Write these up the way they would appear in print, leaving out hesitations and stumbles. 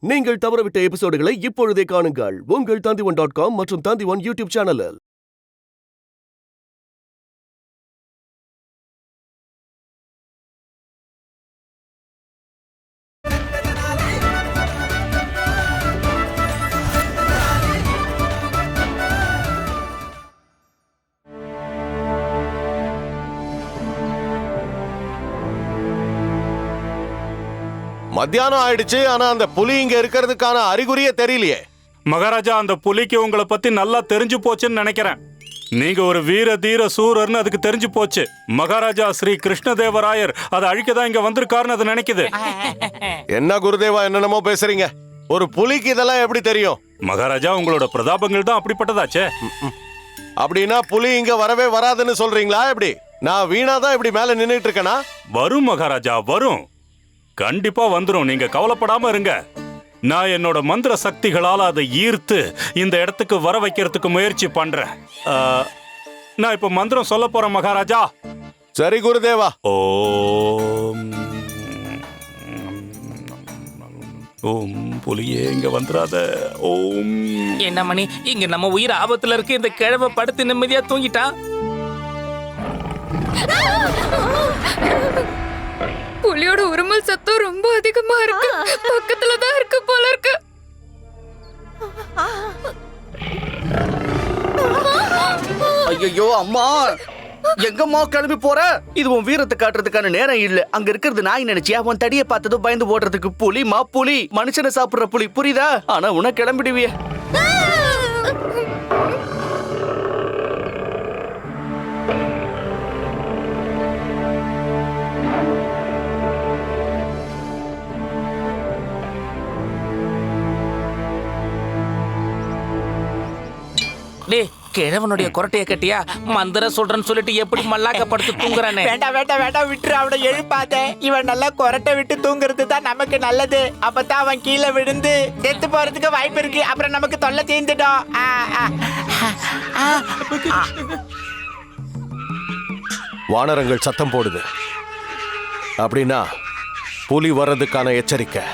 நீங்கள் தவறவிட்ட எபிசோடுகளை இப்பொழுதே காணுங்கள் உங்கள் Tandivan.com மற்றும் Tandivan யூடியூப் சேனலில். மத்தியானம் ஆயிடுச்சு. ஆனா அந்த புலி இங்க இருக்கிறதுக்கான அறிகுறியே தெரியலையே. மகாராஜா, அந்த புலிக்கு உங்களை பத்தி நல்லா தெரிஞ்சு போச்சுன்னு நினைக்கிறேன். நீங்க ஒரு வீர தீர சூரர்னு அதுக்கு தெரிஞ்சு போச்சு. மகாராஜா ஸ்ரீ கிருஷ்ணதேவராயர் அதை அழிக்கதான் இங்க வந்திருக்காருன்னு அது நினைக்குது. என்ன குருதேவா, என்னென்னமோ பேசுறீங்க. ஒரு புலிக்கு இதெல்லாம் எப்படி தெரியும்? மகாராஜா, உங்களோட பிரதாபங்கள் தான் அப்படிப்பட்டதாச்சே. அப்படின்னா புலி இங்க வரவே வராதுன்னு சொல்றீங்களா? எப்படி நான் வீணாதான் இப்படி மேல நின்னுட்டு இருக்கேனா? வரும் மகாராஜா, வரும். கண்டிப்பா வந்துரும். நீங்க கவலைப்படாம இருங்க. நான் என்னோட மந்திர சக்திகளால அதை ஈர்த்து இந்த இடத்துக்கு வர வைக்கிறதுக்கு முயற்சி பண்றேன். நான் இப்ப மந்திரம் சொல்ல போறேன் மகாராஜா. சரி குருதேவா. ஓம் ஓம் புலியே இங்க வந்துராத. ஓம். என்ன மணி, இங்க நம்ம உயிர் ஆபத்துல இருக்கு. இந்த கிழமை படுத்து நிம்மதியா தூங்கிட்டா. புலியோட உருமல் சத்தம் ரொம்ப அதிகமா இருக்கு. பக்கத்துலதான் இருக்கு போல இருக்கு. ஐயோ அம்மா, எங்கம்மா கிளம்பி போற? இது உன் வீரத்தை காட்டுறதுக்கான நேரம் இல்ல. அங்க இருக்கிறது நாய் நினைச்சியா? உன் தடிய பார்த்ததும் பயந்து ஓடுறதுக்கு புலிமா புலி, மனுஷனை சாப்பிடுற புலி, புரியுதா? ஆனா உன கிளம்பிடுவிய. டேய், கிழவனுடைய கொரட்டைய கட்டியா? மந்திர சொல்றேன்னு சொல்லிட்டு எப்படி மல்லாக்கப்படுத்து தூங்குறானே. வேண்டாம் வேண்டாம் வேண்டாம், விட்டுரு. அவனை எழுப்பாத. இவன் நல்லா கொரட்டை விட்டு தூங்குறது தான் நமக்கு நல்லது. அப்பதான் அவன் கீழே விழுந்து செத்து போறதுக்கு வாய்ப்பு இருக்கு. அப்புறம் நமக்கு தொல்லை சேர்ந்துடும். வானரங்கள் சத்தம் போடுது. அப்படின்னா புலி வர்றதுக்கான எச்சரிக்கை.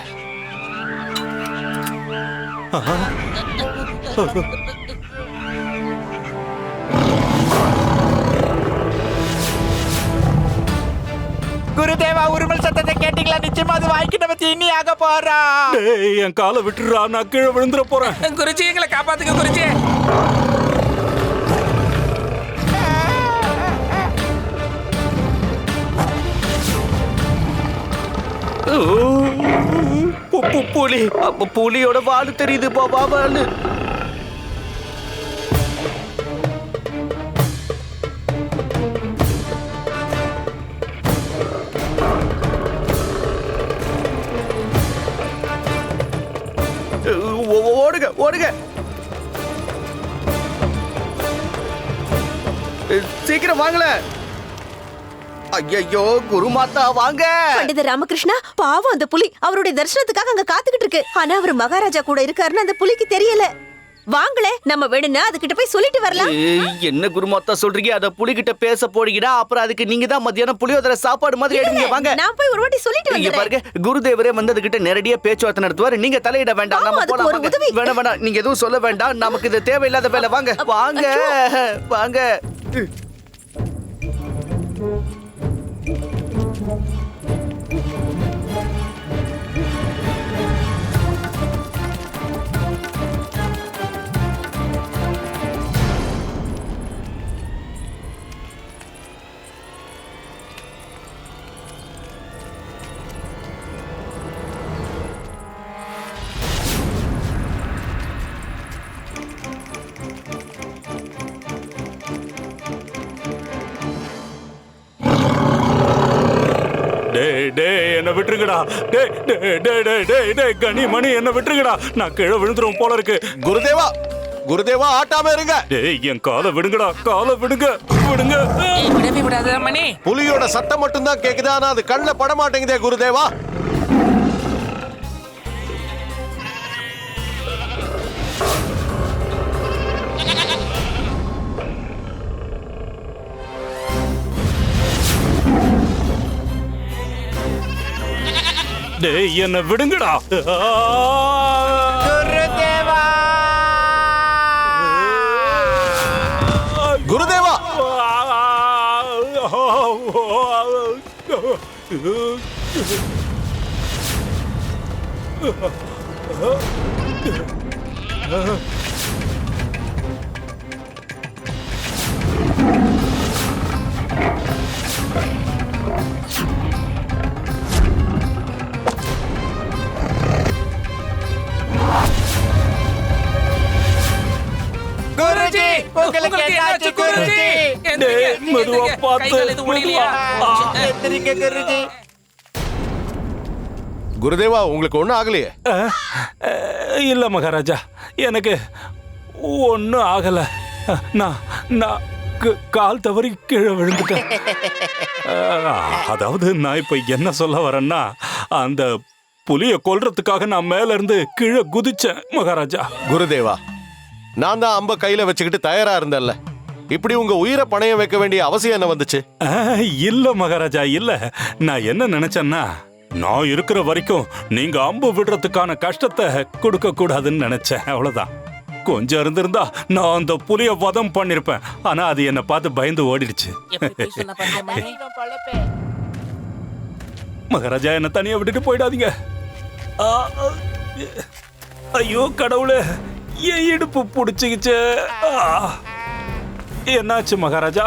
குருதேவா, உருமல் சத்தத்தை கேட்டீங்களா? நிச்சயமா அது வாய்க்கு நம்ம தீனி ஆக போறோம். என் காலை விட்டுறா, நான் கீழே விழுந்துட போறேன். குருஜி, எங்களை காப்பாத்துங்க குருஜி. புலி, அப்ப புலியோட வாலு தெரியுது. பாபா வாலு. ஓடுங்க ஓடுங்க, சீக்கிரம் வாங்கல. ஐயோ குருமாதா, வாங்க. பண்டித ராமகிருஷ்ணா, பாவம் அந்த புலி அவருடைய தரிசனத்துக்காக அங்க காத்துக்கிட்டு இருக்கு. ஆனா அவர் மகாராஜா கூட இருக்காருன்னு அந்த புலிக்கு தெரியல. வாங்களே, நம்ம வேணும்னா அதுகிட்ட போய் சொல்லிட்டு வரலாம். என்ன குருமாத்தா சொல்றீங்க? அத புலிகிட்ட பேச போறீங்கடா, அப்புறம் அதுக்கு நீங்க தான் மத்தியானம் புளியோதரை சாப்பாடு மாதிரி எடுங்க. வாங்க, நான் போய் ஒரு வாட்டி சொல்லிட்டு வரேன். பாருங்க, குருதேவரே வந்து அதுகிட்ட நேரடியா பேச்சுவார்த்தை நடத்துவாரு. நீங்க தலையிட வேண்டாம். நம்ம போலாம். வேணாம் வேணாம், நீங்க எதுவும் சொல்ல வேண்டாம். நமக்கு இது தேவையில்லாத வேலை. வாங்க வாங்க வாங்க. என்ன விட்டுருங்கடா. கனி மணி, என்ன விட்டுருங்கடா. நான் கீழே விழுந்துரும் போல இருக்கு. குருதேவா குருதேவா, ஆட்டாம இருங்க. என் காலை விடுங்கடா, காலை விடுங்க விடுங்க. விடவே விடாத மணி. புலியோட சத்தம் மட்டும் தான் கேக்குது, ஆனா அது கண்ணுல பட மாட்டேங்குதே குருதேவா. டேய் என்ன விடுங்கடா. குருதேவா குருதேவா குருஜி உங்களுக்கு என்னாச்சு குருஜி? டேய், மெதுவா பார்த்து, மெதுவா. எந்திரிங்க குருஜி. குருதேவா உங்களுக்கு ஒண்ணும் ஆகலையே? இல்ல மகாராஜா, எனக்கு ஒன்னும் ஆகல. நான் நான் கால் தவறி கீழே விழுந்துட்டேன். அதாவது நான் இப்ப என்ன சொல்ல வரேன்னா, அந்த புலியை கொல்றதுக்காக நான் மேல இருந்து கீழே குதிச்சேன் மகாராஜா. குருதேவா, நான் தான் அம்ப கையில வச்சுக்கிட்டு தயாரா இருந்தேன்ல. இப்படி உங்க உயிரை பணையம் வைக்க வேண்டிய அவசியம் என்ன வந்துச்சு? இல்ல மகாராஜா, இல்ல. நான் என்ன நினைச்சேன்னா, நான் இருக்கிற வரைக்கும் நீங்க அம்பு விடுறதுக்கான கஷ்டத்தை கொடுக்க கூடாதுன்னு நினைச்சேன், அவ்வளவுதான். கொஞ்சம் இருந்திருந்தா நான் அந்த புலிய வதம் பண்ணிருப்பேன். ஆனா அது என்ன பார்த்து பயந்து ஓடிடுச்சு. மகாராஜா, என்ன தனியா விட்டுட்டு போயிடாதீங்க. ஆ, ஐயோ கடவுளே, என் இடுப்பு புடிச்சுக்கிச்சு. என்னாச்சு மகாராஜா?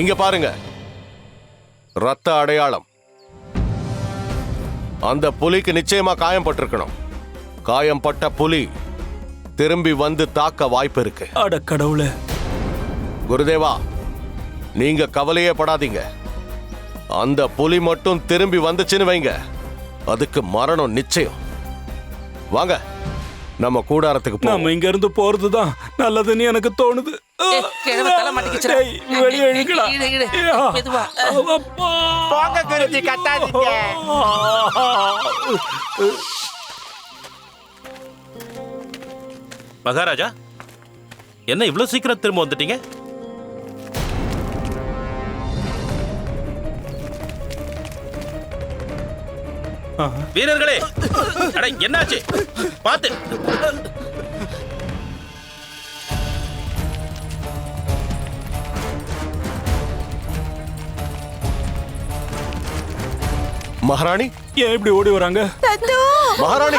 இங்க பாருங்க, ரத்த அடையாளம். அந்த புலிக்கு நிச்சயமா காயம் பட்டிருக்கணும். காயம் பட்ட புலி திரும்பி வந்து தாக்க வாய்ப்பு இருக்கு. அட கடவுளே. குருதேவா, நீங்க கவலையே படாதீங்க. அந்த புலி மட்டும் திரும்பி வந்துச்சுன்னு வைங்க, அதுக்கு மரணம் நிச்சயம். வாங்க, நம்ம கூடாரத்துக்கு போவோம். நாம இங்க இருந்து போறதுதான் நல்லதுன்னு எனக்கு தோணுது. டேய், வெளியே இழுக்கடா. மெதுவா. அப்பா. போங்க குருஜி, கட்டாதீங்க. மகாராஜா, என்ன இவ்வளவு சீக்கிரம் திரும்ப வந்துட்டீங்க? வீரர்களே, அட என்னாச்சு? பாத்து. மகாராணி, ஏன் இப்படி ஓடி வராங்க? மகாராணி,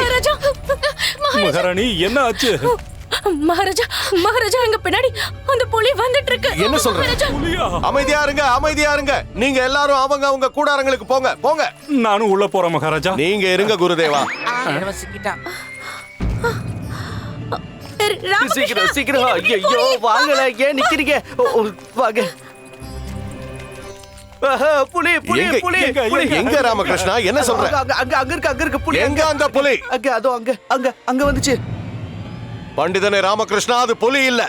மகாராணி, என்ன ஆச்சு? மகாராஜா, மகாராஜா, எங்க பின்னாடி அந்த புலி வந்துட்டு இருக்கு. என்ன சொல்ற? புலியா? அமைதியா இருங்க, அமைதியா இருங்க. நீங்க எல்லாரும் அவங்க கூடாரங்களுக்கு போங்க, போங்க. நானும் உள்ள போறேன் மகாராஜா. நீங்க இருங்க குருதேவா. சிக்கிட்டான். சீக்கிரம் சீக்கிரம். ஐயோ வாங்கல, ஏன் நிக்கிறீங்க? வாங்க. புலி புலி எங்க, புலி எங்க, புலி. எங்க ராமகிருஷ்ணா, என்ன சொல்ற? அங்க இருக்கு புலி. எங்க அந்த புலி? அதோ அங்க வந்துச்சு. பண்டிதனே ராமகிருஷ்ணா, அது புலி இல்ல,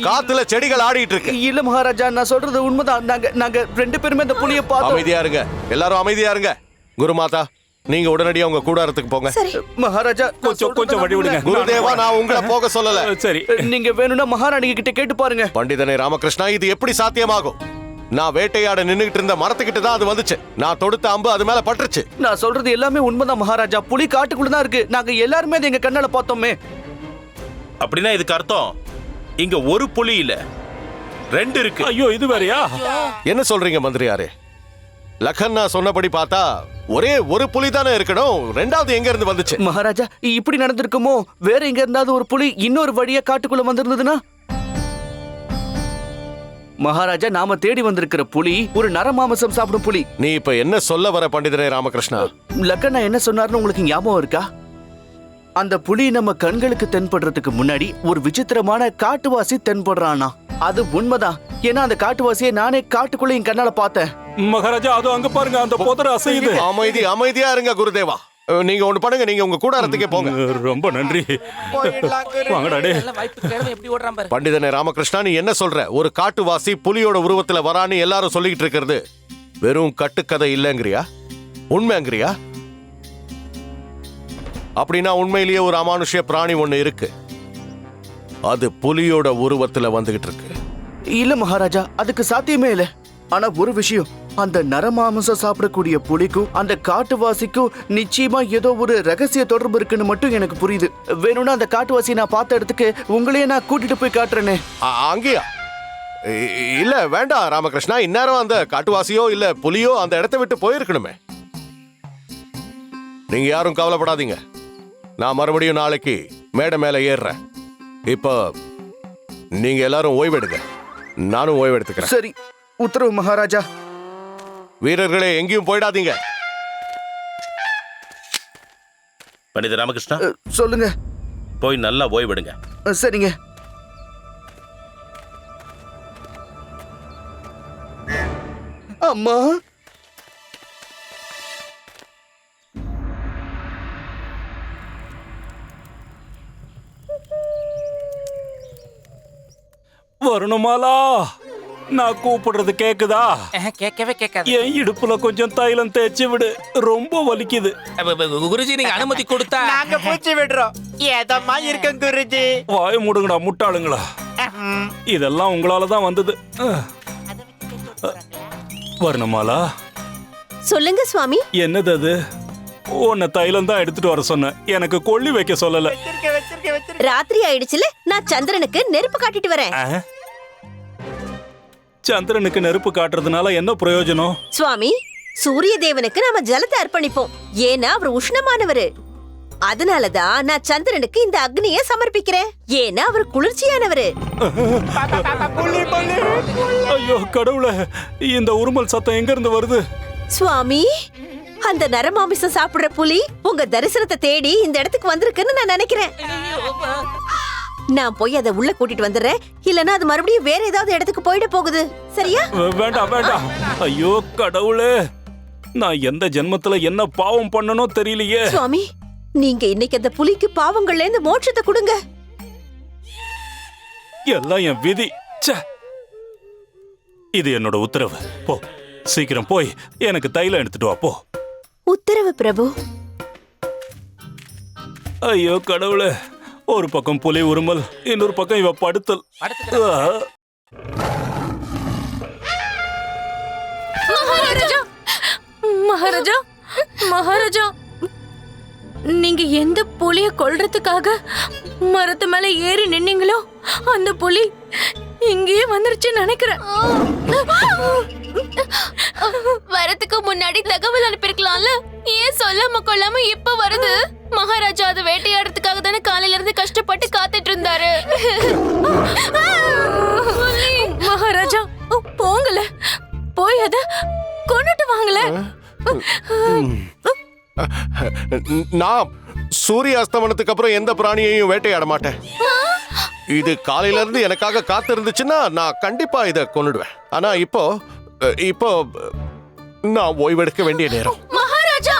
காத்துல செடிகள் ஆடிட்டு இருக்கு. இல்ல மகாராஜா, நான் சொல்றது உண்மைதான். நாங்க ரெண்டு பேருமே அந்த புலியை பார்த்தோம். அமைதியா இருங்க, எல்லாரும் அமைதியா இருங்க. குருமாதா, நீங்க உடனடியா உங்க கூடாரத்துக்கு போங்க. மகாராஜா, கொஞ்சம் வழி விடுங்க. குருதேவா, நான் உங்களை போக சொல்லல. சரி. நீங்க வேணும்னா மகாராணி கிட்ட கேட்டு பாருங்க. பண்டிதனே ராமகிருஷ்ணா, இது எப்படி சாத்தியமாகும்? நான் வேட்டையாட நின்னுகிட்டு இருந்த மரத்துக்கிட்ட தான் அது வந்துச்சு. நான் தொடுத்த அம்பு அது மேல பட்டுருச்சு. நான் சொல்றது எல்லாமே உண்மைதான் மகாராஜா. புலி காட்டுக்குள்ள தான் இருக்கு. நாங்க எல்லாருமே அதை எங்க கண்ணால பார்த்தோமே. அப்படின்னா இதுக்கு அர்த்தம் இங்க ஒரு புலி இல்ல, ரெண்டு இருக்கு. ஐயோ, இது வேறயா? என்ன சொல்றீங்க மந்திரியாரே? லக்கண்ணா சொன்னபடி பார்த்தா ஒரே ஒரு புலி தானே இருக்கணும். ரெண்டாவது எங்க இருந்து வந்துச்சு? மகாராஜா, இப்படி நடந்திருக்குமோ? வேற எங்க இருந்தாவது ஒரு புலி இன்னொரு வழியா காட்டுக்குள்ள வந்திருந்ததுன்னா? மகாராஜா, நாம தேடி வந்திருக்கிற புலி ஒரு நரமாமிசம் சாப்பிடும் புலி. நீ இப்ப என்ன சொல்ல வர பண்டிதரே ராமகிருஷ்ணா? லக்கண்ணா என்ன சொன்னார்னு உங்களுக்கு ஞாபகம் இருக்கா? அந்த புலி நம்ம கண்களுக்கு தென்படுறதுக்கு முன்னாடி ஒரு விசித்திரமான காட்டுவாசி தென்படுறானா? அது உண்மைதான். ஏன்னா அந்த காட்டுவாசியை நானே காட்டுக்குள்ள என் கண்ணால பார்த்தேன். மகாராஜா, அது அங்க பாருங்க, அந்த புதர் அசையுது. அமைதியா இருங்க குருதேவா. நீங்க ஒண்ணு பண்ணுங்க, நீங்க உங்க கூடாரத்துக்கே போங்க. ரொம்ப நன்றி. வாங்கடா டே. எப்படி ஓடுறான் பாரு. பண்டிதனே ராமகிருஷ்ணா, நீ என்ன சொல்ற? ஒரு காட்டுவாசி புலியோட உருவத்துல வரான்னு எல்லாரும் சொல்லிக்கிட்டு இருக்கிறது வெறும் கட்டுக்கதை இல்லங்கிறியா? உண்மைங்கிறியா? அப்படின்னா உண்மையிலேயே ஒரு அமானுஷ்ய பிராணி ஒண்ணு இருக்கு. அது புலியோட உருவத்துல வந்துகிட்டு இருக்கு. இல்ல மகாராஜா, அதுக்கு சாத்தியமே இல்ல. ஆனா ஒரு விஷயம், அந்த நரமாமிசம் சாப்பிடக்கூடிய புலிக்கும் அந்த காட்டுவாசிக்கும் நிச்சயமா ஏதோ ஒரு ரகசிய தொடர்பு இருக்குன்னு மட்டும் எனக்கு புரியுது. வேணும்னா அந்த காட்டுவாசியை நான் பார்த்த இடத்துக்கு உங்களையே நான் கூட்டிட்டு போய் காட்டுறேனே. அங்கேயா? இல்ல வேண்டாம் ராமகிருஷ்ணா, இந்நேரம் அந்த காட்டுவாசியோ இல்ல புலியோ அந்த இடத்தை விட்டு போயிருக்கணுமே. நீங்க யாரும் கவலைப்படாதீங்க, நான் மறுபடியும் நாளைக்கு மேடை மேல ஏறுறேன். இப்போ நீங்க எல்லாரும் ஓய்வெடுங்க, நானும் ஓய்வெடுத்துக்கிறேன். சரி, உத்தரவு மகாராஜா. வீரர்களே, எங்கேயும் போயிடாதீங்க. பண்டித ராமகிருஷ்ணா, சொல்லுங்க. போய் நல்லா ஓய்வெடுங்க. சரிங்க. அம்மா, வருணமாலா, நான் கூப்பிடுறது கேக்குதா? கேட்கவே கேட்காது. என் இடுப்புல கொஞ்சம் தைலம் தேய்ச்சி விடு, ரொம்ப வலிக்குது. குருஜி, நீங்க அனுமதி கொடுத்தா நாங்க பூச்சி விடுறோம். ஏதம்மா இருக்கும் குருஜி. வாய மூடுங்கடா முட்டாளுங்களா, இதெல்லாம் உங்களால தான் வந்தது. வருணமாலா, சொல்லுங்க சுவாமி. என்னது அது? உன்னை தைலம் தான் எடுத்துட்டு வர சொன்னேன், எனக்கு கொள்ளி வைக்க சொல்லல. ராத்திரி ஆயிடுச்சுல, நான் சந்திரனுக்கு நெருப்பு காட்டிட்டு வரேன். சந்திரனுக்கு நெருப்பு காட்டுறதுனால என்ன பிரயோஜனம்? சுவாமி, சூரிய தேவனுக்கு நாம ஜலத்தை அர்ப்பணிப்போம். ஏன்னா அவர் உஷ்ணமானவரு. அதனாலதான் நான் சந்திரனுக்கு இந்த அக்னியை சமர்ப்பிக்கிறேன். ஏன்னா அவர் குளிர்ச்சியானவரு. ஐயோ கடவுளே, இந்த உருமல் சத்தம் எங்க இருந்து வருது? சுவாமி, அந்த நரமாமிசம் சாப்பிடுற புலி உங்க தரிசனத்தை தேடி இந்த இடத்துக்கு வந்திருக்குன்னு நான் நினைக்கிறேன். நான் போய் அதை உள்ள கூட்டிட்டு வந்துடுறேன். இல்லனா அது மறுபடியும் வேற ஏதாவது இடத்துக்கு போயிட போகுது. சரியா? வேண்டாம் வேண்டாம். ஐயோ கடவுளே, நான் எந்த ஜென்மத்துல என்ன பாவம் பண்ணனோ தெரியலையே. சுவாமி, நீங்க இன்னைக்கு அந்த புலிக்கு பாவங்கள்ல இருந்து மோட்சத்தை கொடுங்க. எல்லாம் என் விதி. ச்சே. இது என்னோட உத்தரவு. போ, சீக்கிரம் போய் எனக்கு தைலம் எடுத்துட்டு வா. போ. உத்தரவு பிரபு. ஐயோ கடவுளே, ஒரு பக்கம் புலி உருமல், இன்னொரு பக்கம் இவ படுத்தல். மகாராஜா, மகாராஜா, மகாராஜா, நீங்க எந்த புலிய கொல்றதுக்காக மரத்து மேல ஏறி நின்னீங்களோ அந்த புலி இங்கேயே வந்துருச்சு நினைக்கிறேன். வரதுக்கு முன்னாடி தகவல் அனுப்பிருக்கலாம்ல, ஏன் சொல்லாம கொள்ளாம இப்ப வருது? மகாராஜா அது வேட்டையாடுறதுக்காக தானே காலையில இருந்து கஷ்டப்பட்டு காத்துட்டு இருந்தாரு. மகாராஜா, போங்கல, போய் அத கொண்டுட்டு வாங்கல. நான் சூரிய அஸ்தமனத்துக்கு அப்புறம் எந்த பிராணியையும் வேட்டையாட மாட்டேன். இது காலையில இருந்து எனக்காக காத்து இருந்துச்சுன்னா நான் கண்டிப்பா இதை கொன்னுடுவேன். ஆனா இப்போ இப்போ நான் ஓய்வெடுக்க வேண்டிய நேரம். மகாராஜா,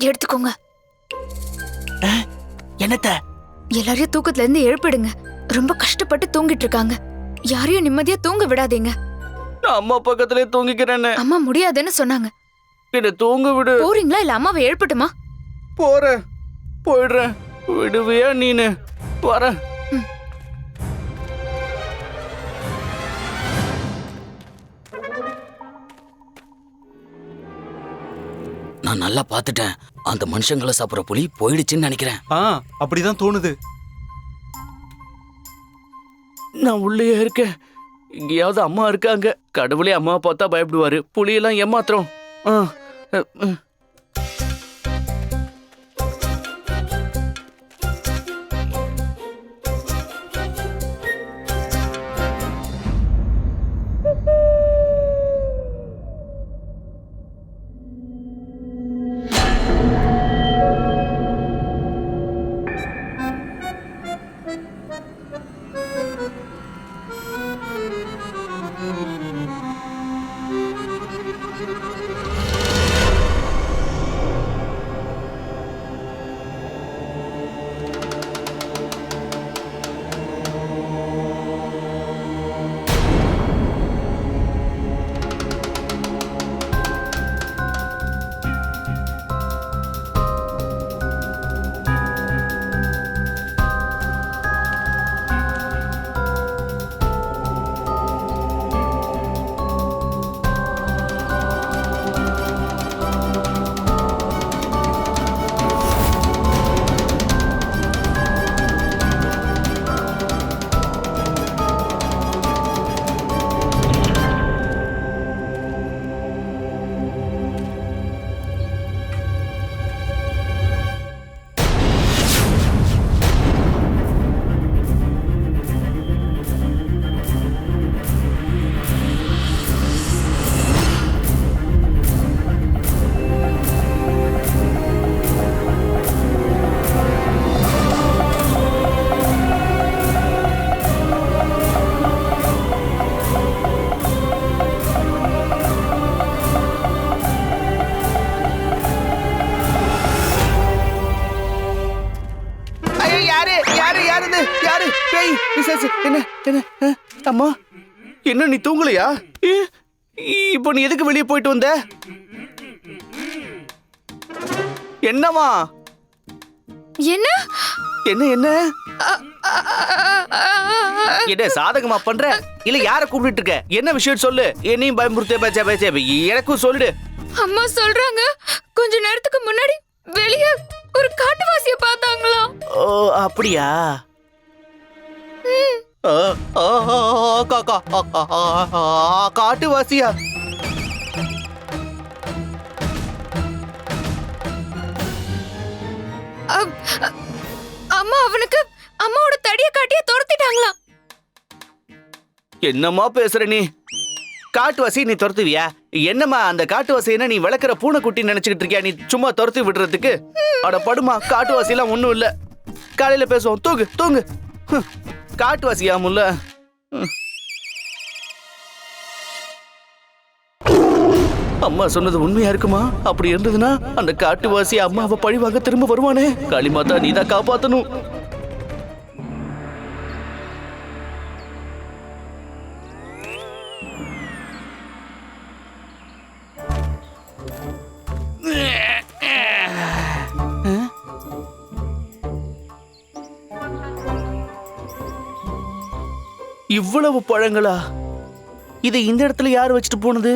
எடுத்துக்கோங்க. என்னத்த? எல்லாரையும் தூக்கத்துல இருந்து எழுப்பிடுங்க. ரொம்ப கஷ்டப்பட்டு தூங்கிட்டு இருக்காங்க. யாரையும் நிம்மதியா தூங்க விடாதீங்க. நான் அம்மா பக்கத்திலே தூங்கிக்கிறேன்னு. அம்மா முடியாதுன்னு சொன்னாங்க. என்ன தூங்க விடு. போறீங்களா இல்ல அம்மாவை எழுப்பட்டுமா? போறேன், போயிடுறேன். விடுவியா நீனு? வரேன். நான் நல்லா பாத்துட்டேன். அந்த மனுஷங்களை சாப்பிடுற புலி போயிடுச்சுன்னு நினைக்கிறேன். அப்படிதான் தோணுது. நான் உள்ளே இருக்கேன். இங்கேயாவது அம்மா இருக்காங்க. கடவுளே அம்மா பார்த்தா பயப்படுவாரு. புலியெல்லாம் ஏமாத்திரம். அம்மா என்ன நீ தூங்கலையா? இப்போ நீ எதுக்கு வெளியே போயிட்டு வந்த? என்னம்மா? என்ன என்ன என்ன என்ன சாதகமா பண்ற இல்ல யார கூப்பிட்டு இருக்க? என்ன விஷயம் சொல்லு. என்னையும் பயமுறுத்தே எனக்கும் சொல்லிடு. அம்மா சொல்றாங்க கொஞ்ச நேரத்துக்கு முன்னாடி வெளிய ஒரு காட்டுவாசிய பார்த்தாங்களா? ஓ அப்படியா? காட்டுவாசியா? அம்மா அவனுக்கு அம்மாவோட தடிய காட்டிய துரத்திட்டாங்களா? என்னம்மா பேசுற நீ? காட்டுவாசி நீ துரத்துவியா? என்னம்மா அந்த காட்டுவாசி என்ன நீ வளர்க்குற பூனைக்குட்டி நினைச்சுக்கிட்டு இருக்கியா? நீ சும்மா துரத்தி விடுறதுக்கு? அட படுமா, காட்டுவாசி எல்லாம் ஒண்ணும் இல்ல. காலையில பேசுவோம். தூங்கு தூங்கு. காட்டுவாசியா முல்ல? அம்மா சொன்னது உண்மையா இருக்குமா? அப்படி இருந்ததுன்னா அந்த காட்டுவாசி அம்மாவை பழிவாங்க திரும்ப வருவானே. காளிமாதா நீதான் காப்பாத்தணும். இவ்வளவு பழங்களா? இது இந்த இடத்துல யார் வச்சுட்டு போனது?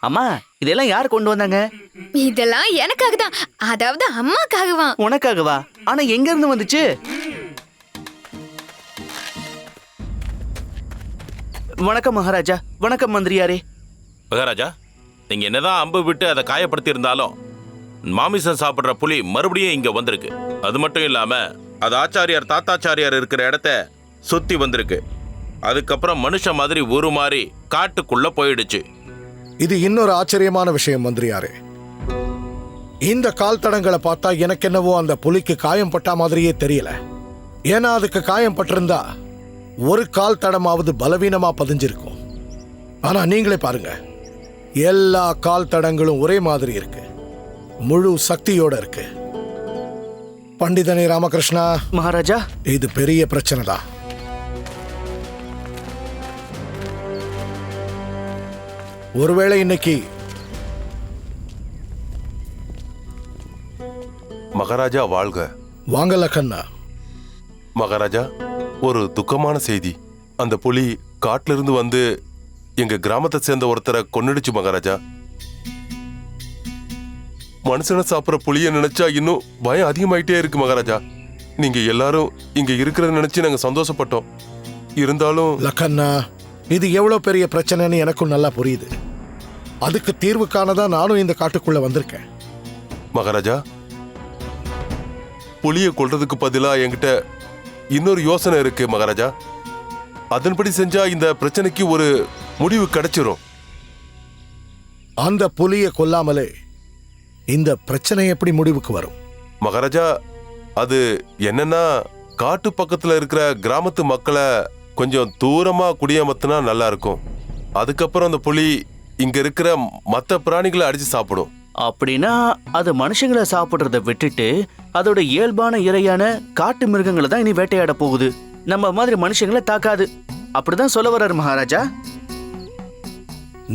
அம்மா இதெல்லாம் யார் கொண்டு வந்தாங்க? இதெல்லாம் எனக்காக தான், அதாவது அம்மாக்காகவா? உனக்காகவா? ஆனா எங்க இருந்து வந்துச்சு? வணக்கம் மகாராஜா. வணக்கம் மந்திரியாரே. மகாராஜா, நீங்க என்னதான் அம்பு விட்டு அதை காயப்படுத்தி இருந்தாலும் மாமிசம் சாப்பிடுற புலி மறுபடியும் இங்க வந்திருக்கு. அது மட்டும் இல்லாம அது ஆச்சாரியார் தாத்தாச்சாரியார் இருக்கிற இடத்த சுத்தி வந்திருக்கு. அதுக்கப்புறம் மனுஷன் மாதிரி உருமாறி காட்டுக்குள்ள போயிடுச்சு. இது இன்னொரு ஆச்சரியமான விஷயம் மந்திரியாரே. இந்த கால் தடங்களை பார்த்தா எனக்கு என்னவோ அந்த புலிக்கு காயம் பட்டா மாதிரியே தெரியல. ஏன்னா அதுக்கு காயம் பட்டிருந்தா ஒரு கால் தடமாவது பலவீனமா பதிஞ்சிருக்கும். ஆனா நீங்களே பாருங்க, எல்லா கால் தடங்களும் ஒரே மாதிரி இருக்கு, முழு சக்தியோட இருக்கு. பண்டிதனே ராமகிருஷ்ணா மகாராஜா, இது பெரிய பிரச்சனை தான். ஒருவேளை இன்னைக்கு மகாராஜா வாழ்க. வாங்க லக்கண்ணா. மகாராஜா, ஒரு துக்கமான செய்தி. அந்த புலி காட்டுல இருந்து வந்து எங்க கிராமத்தை சேர்ந்த ஒருத்தரை கொன்னுடுச்சு மகாராஜா. மனுஷனை சாப்பிட்ற புலியை நினைச்சா இன்னும் பயம் அதிகமாயிட்டே இருக்கு மகாராஜா. நீங்க எல்லாரும் இங்க இருக்கிறத நினைச்சு நாங்க சந்தோஷப்பட்டோம். இருந்தாலும் லக்கண்ணா, இது எவ்வளவு பெரிய பிரச்சனைன்னு எனக்கும் நல்லா புரியுது. அதுக்கு தீர்வு காணதான் நானும் இந்த காட்டுக்குள்ள வந்திருக்கேன். மகாராஜா, புலியை கொல்றதுக்கு பதிலா என்கிட்ட இன்னொரு யோசனை இருக்கு மகாராஜா. அதன்படி செஞ்சா இந்த பிரச்சனைக்கு ஒரு முடிவு கிடைச்சிரும். அந்த புலியை கொல்லாமலே இந்த பிரச்சனை எப்படி முடிவுக்கு வரும்? மகாராஜா, அது என்னன்னா, காட்டு பக்கத்துல இருக்கிற கிராமத்து மக்களை கொஞ்சம் தூரமா குடியமர்த்தினா நல்லா இருக்கும். அதுக்கப்புறம் அந்த புலி இங்க இருக்கிற மற்ற பிராணிகளை அடிச்சு சாப்பிடும். அப்படின்னா அது மனுஷங்களை சாப்பிடுறத விட்டுட்டு அதோட இயல்பான இரையான காட்டு மிருகங்களை தான் இனி வேட்டையாட போகுது. நம்ம மாதிரி மனுஷங்களை தாக்காது. அப்படிதான் சொல்ல வர்றாரு மகாராஜா.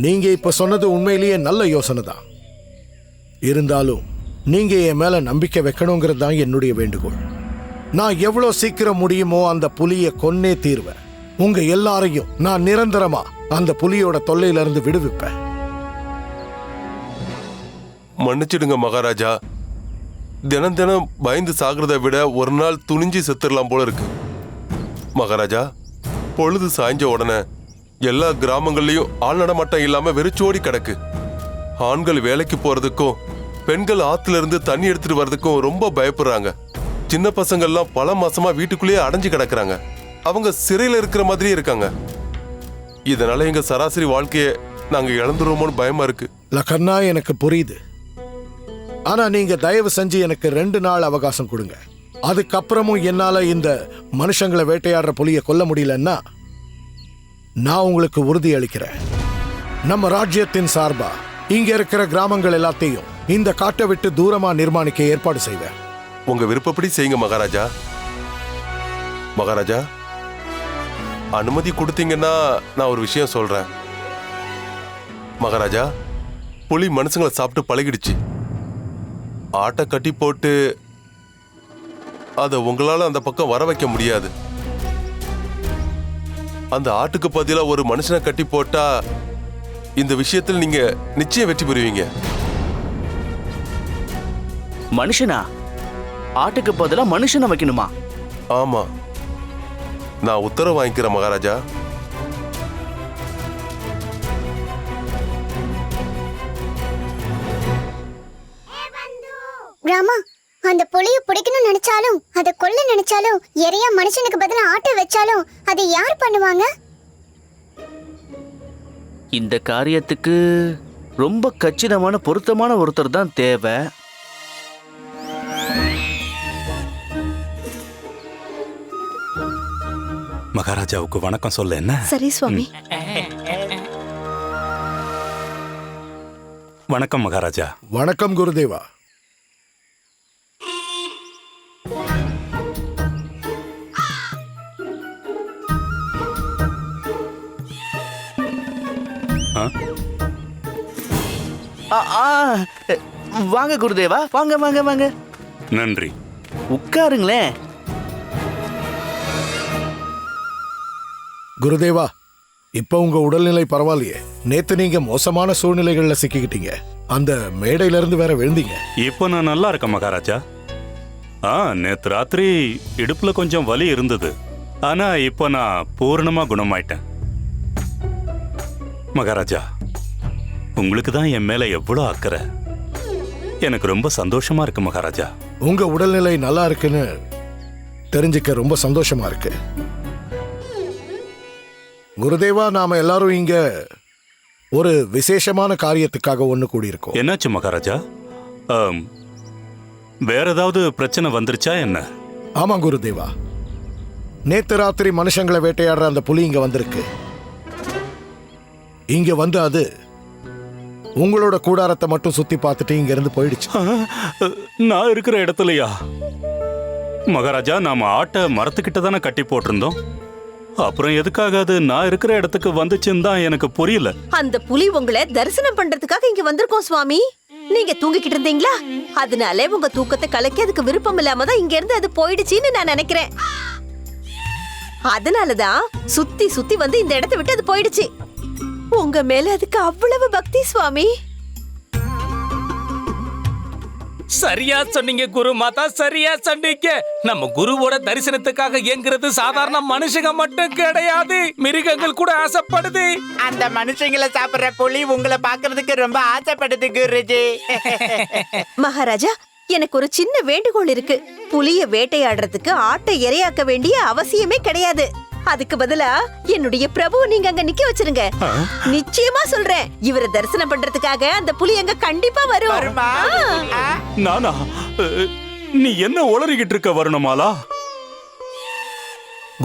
நீங்க இப்ப சொன்னது உண்மையிலேயே நல்ல யோசனை தான். இருந்தாலும் நீங்க என் மேல நம்பிக்கை வைக்கணுங்கிறது தான் என்னுடைய வேண்டுகோள். நான் எவ்வளவு சீக்கிரம் முடியுமோ அந்த புலியை கொன்னே தீர்வேன். உங்க எல்லாரையும் நான் நிரந்தரமா அந்த புலியோட தொல்லையில இருந்து விடுவிப்பேன். மன்னிச்சிடுங்க மகாராஜா. தினம் தினம் பயந்து சாகிறத விட ஒரு நாள் துணிஞ்சு செத்துடலாம் போல இருக்கு மகாராஜா. பொழுது சாய்ஞ்ச உடனே எல்லா கிராமங்கள்லயும் ஆள் நடமாட்டம் இல்லாம வெறிச்சோடி கிடக்கு. ஆண்கள் வேலைக்கு போறதுக்கும் பெண்கள் ஆத்துல இருந்து தண்ணி எடுத்துட்டு வர்றதுக்கும் ரொம்ப பயப்படுறாங்க. சின்ன பசங்கள்லாம் பல மாசமா வீட்டுக்குள்ளேயே அடைஞ்சு கிடக்குறாங்க. அவங்க சிறையில இருக்கிற மாதிரியே இருக்காங்க. இதனால எங்க சராசரி வாழ்க்கைய நாங்க இழந்துருவோமோன்னு பயமா இருக்கு. லக்கண்ணா, எனக்கு புரியுது. ஆனா நீங்க தயவு செஞ்சு எனக்கு 2 நாள் அவகாசம் கொடுங்க. அதுக்கப்புறமும் என்னால இந்த மனுஷங்களை வேட்டையாடுற புலியை கொல்ல முடியலன்னா நான் உங்களுக்கு உறுதி அளிக்கிறேன், நம்ம ராஜ்யத்தின் சார்பா இங்க இருக்கிற கிராமங்கள் எல்லாத்தையும் இந்த காட்டை விட்டு தூரமா நிர்மாணிக்க ஏற்பாடு செய்வேன். உங்க விருப்பப்படி செய்யுங்க மகாராஜா. மகாராஜா, அனுமதி கொடுத்தீங்கன்னா நான் ஒரு விஷயம் சொல்றேன். மகாராஜா, புலி மனுஷங்களை சாப்பிட்டு பழகிடுச்சு. ஆட்டை கட்டி போட்டு அதை உங்களால அந்த பக்கம் வர வைக்க முடியாது. அந்த ஆட்டுக்கு பதிலா ஒரு மனுஷனை கட்டி போட்டா இந்த விஷயத்தில் நீங்க நிச்சயம் வெற்றி பெறுவீங்க. மனுஷனா? ஆட்டுக்கு பதிலா மனுஷனை வைக்கணுமா? ஆமா, நான் உத்தரவு வாங்கிக்கிறேன் மகாராஜா. ராமா, அந்த புலியை பிடிக்கணும்னு நினைச்சாலும் அதை கொல்ல நினைச்சாலும் எறையா மனுஷனுக்கு பதிலா ஆட்டை வச்சாலும் அதை யார் பண்ணுவாங்க? இந்த காரியத்துக்கு ரொம்ப கச்சிதமான பொருத்தமான ஒருத்தர் தான் தேவை. மகாராஜாவுக்கு வணக்கம் சொல்ல என்ன? சரி சுவாமி. வணக்கம் மகாராஜா. வணக்கம் குருதேவா. வாங்க குருதேவா, வாங்க வாங்க வாங்க. நன்றி. உட்காருங்களேன். குருதேவா, இப்ப உங்க உடல்நிலை பரவாயில்லையே? நேத்து நீங்க மோசமான சூழ்நிலைகள்ல சிக்கிக்கிட்டீங்க. அந்த மேடையில இருந்து வேற விழுந்தீங்க. இப்போ நான் நல்லா இருக்கேன் மகாராஜா. நேத்து ராத்திரி இடுப்புல கொஞ்சம் வலி இருந்தது. ஆனா இப்போ நான் பூர்ணமா குணமாயிட்டேன். மகாராஜா, உங்களுக்கு தான் என் மேல எவ்வளவு அக்கறை. எனக்கு ரொம்ப சந்தோஷமா இருக்கு மகாராஜா. உங்க உடல்நிலை நல்லா இருக்குன்னு தெரிஞ்சுக்க ரொம்ப சந்தோஷமா இருக்கு. குருதேவா, நாம எல்லாரும் இங்க ஒரு விசேஷமான காரியத்துக்காக ஒண்ணு கூடியிருக்கோம். என்னாச்சு மகாராஜா? வேற ஏதாவது பிரச்சனை வந்துருச்சா என்ன? ஆமா குருதேவா, நேத்து ராத்திரி மனுஷங்களை வேட்டையாடுற அந்த புலி இங்க வந்திருக்கு. இங்க வந்து அது உங்களோட கூடாரத்தை மட்டும் சுத்தி பார்த்துட்டு இங்க இருந்து போயிடுச்சு. நான் இருக்கிற இடத்துலயா? மகாராஜா, நாம ஆட்டை மரத்துக்கிட்ட தானே கட்டி போட்டிருந்தோம். அப்புறம் எதுக்காக அது நான் இருக்கிற இடத்துக்கு வந்துச்சுன்னு தான் எனக்கு புரியல. அந்த புலி உங்களை தரிசனம் பண்றதுக்காக இங்க வந்திருக்கோம் சுவாமி. நீங்க தூங்கிக்கிட்டு இருந்தீங்களா? அதனால உங்க தூக்கத்தை கலைக்க அதுக்கு விருப்பம் இல்லாம தான் இங்க இருந்து அது போயிடுச்சுன்னு நான் நினைக்கிறேன். அதனாலதான் சுத்தி சுத்தி வந்து இந்த இடத்தை விட்டு அது போயிடுச்சு. உங்க மேல அதுக்கு அவ்வளவு பக்தி சுவாமி. சரியா சொன்னீங்க குரு மாதா, சரியா சொன்னீங்க. நம்ம குருவோட தரிசனத்துக்காக ஏங்குறது சாதாரண மனுஷங்க மட்டும் கிடையாது, மிருகங்கள் கூட ஆசைப்படுது. அந்த மனுஷங்களை சாப்பிடுற புலி உங்களை பாக்குறதுக்கு ரொம்ப ஆசைப்படுது குருஜி. மகாராஜா, எனக்கு ஒரு சின்ன வேண்டுகோள் இருக்கு. புலிய வேட்டையாடுறதுக்கு ஆட்டை இரையாக்க வேண்டிய அவசியமே கிடையாது. அதுக்கு பதிலா என்னுடைய பிரபுவை நீங்க அங்க நிக்க வச்சிருங்க. நிச்சயமா சொல்றேன், இவரை தரிசனம் பண்றதுக்காக அந்த புலி அங்க கண்டிப்பா வரும். நானா? நீ என்ன உளறிக்கிட்டு இருக்க வருணமாலா?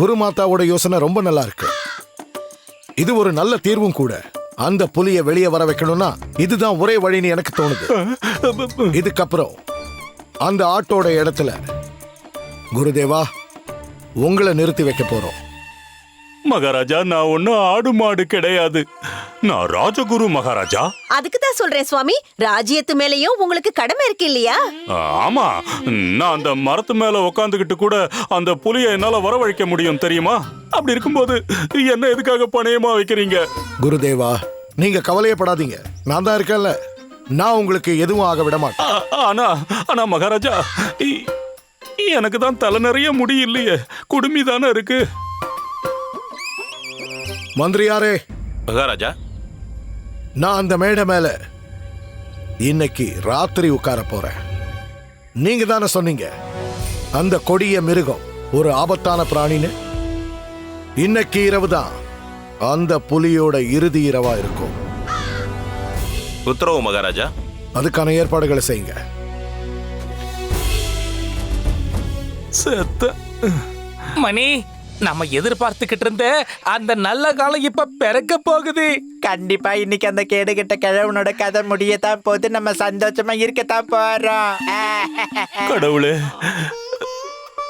குருமாதாவோட யோசனை ரொம்ப நல்லா இருக்கு. இது ஒரு நல்ல தீர்வும் கூட. அந்த புலியை வெளியே வர வைக்கணும்னா இதுதான் ஒரே வழின்னு எனக்கு தோணுது. இதுக்கப்புறம் அந்த ஆட்டோட இடத்துல குருதேவா உங்களை நிறுத்தி வைக்க போறோம். மகாராஜா, நான் ஒன்னும் ஆடு மாடு கிடையாது. நான் ராஜகுரு மகாராஜா. அதுக்கு தான் சொல்றேன் சுவாமி, ராஜ்யத்து மேலயும் உங்களுக்கு கடமை இருக்கு இல்லையா? ஆமா, நான் அந்த மரத்து மேல உட்காந்துக்கிட்டு கூட அந்த புலியை என்னால வரவழைக்க முடியும் தெரியுமா? அப்படி இருக்கும்போது என்ன எதுக்காக பணையமா வைக்கிறீங்க? குருதேவா, நீங்க கவலையப்படாதீங்க, நான் தான் இருக்கேன்ல. நான் உங்களுக்கு எதுவும் ஆக விட மாட்டேன். ஆனா மகாராஜா, எனக்கு தான் தலை நிறைய முடி இல்லையே, குடுமி தானே இருக்கு. மந்திரியாரே மகாராஜா, நான் அந்த மேடை மேல இன்னைக்கு ராத்திரி உட்கார போறேன். நீங்க தானே சொன்னீங்க அந்த கொடிய மிருகம் ஒரு ஆபத்தான பிராணின்னு. இன்னைக்கு இரவு தான் அந்த புலியோட இறுதி இரவா இருக்கும். உத்தரவு மகாராஜா. அதுக்கான ஏற்பாடுகளை செய்யுங்க. மணி, நம்ம எதிர்பார்த்துக்கிட்டு இருந்த அந்த நல்ல காலம் இப்ப பிறக்க போகுது. கண்டிப்பா இன்னைக்கு அந்த கேடுகிட்ட கிழவனோட கதை முடியத்தான் போது. நம்ம சந்தோஷமா இருக்கத்தான் போறோம். கடவுளே,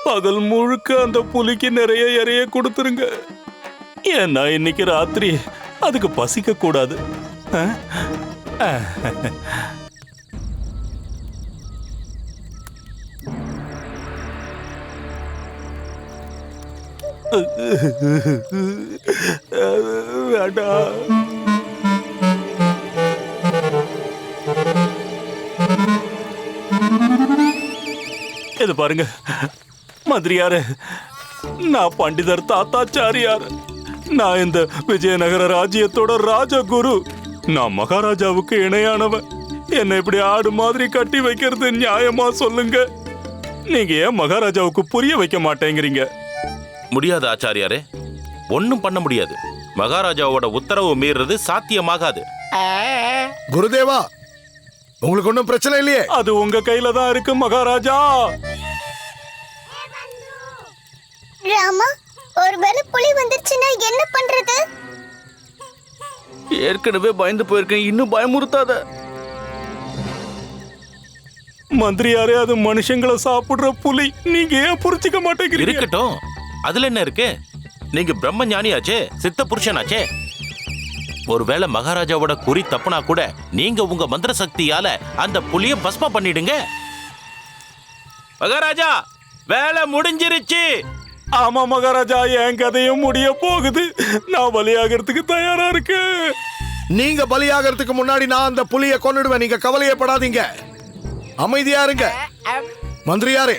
பகல் முழுக்க அந்த புலிக்கு நிறைய இறைய கொடுத்துருங்க. ஏன்னா இன்னைக்கு ராத்திரி அதுக்கு பசிக்க கூடாது. இது பாருங்க மந்திரியாரு, நான் பண்டிதர் தாத்தாச்சாரியார். நான் இந்த விஜயநகர ராஜ்யத்தோட ராஜகுரு. நான் மகாராஜாவுக்கு இணையானவன். என்னை இப்படி ஆடு மாதிரி கட்டி வைக்கிறது நியாயமா சொல்லுங்க? நீங்க ஏன் மகாராஜாவுக்கு புரிய வைக்க மாட்டேங்கிறீங்க? முடியாது ஆச்சாரியாரே, ஒன்னும் பண்ண முடியாது. மகாராஜாவோட உத்தரவு மீறது சாத்தியமாகாது. குருதேவா, உங்களுக்கு ஒன்றும் பிரச்சனை இல்லையே? அது உங்க கையில தான் இருக்கு மகாராஜா. ராமா, ஒருவேளை புலி வந்துருச்சுன்னா என்ன பண்றது? ஏற்கனவே பயந்து போயிருக்கேன், இன்னும் பயமுறுத்தாத. மந்திரியாரே, அது மனுஷங்களை சாப்பிடுற புலி. நீங்க ஏன் புரிஞ்சுக்க மாட்டேங்கிறீங்க? இருக்கட்டும், அதுல என்ன இருக்கு? நீங்க பிரம்ம ஞானியாச்சே, சித்த புருஷனாச்சே. ஒருவேளை மகாராஜாவோட குறி தப்புனா கூட நீங்க உங்க மந்திர சக்தியால அந்த புலிய பஸ்ம பண்ணிடுங்க. மகாராஜா, வேலை முடிஞ்சிருச்சு. ஆமா மகாராஜா, என் கதையும் முடிய போகுது. நான் பலியாகிறதுக்கு தயாரா இருக்கேன். நீங்க பலியாகிறதுக்கு முன்னாடி நான் அந்த புலியை கொன்னுடுவேன். நீங்க கவலையப்படாதீங்க, அமைதியா இருங்க. மந்திரியாரே,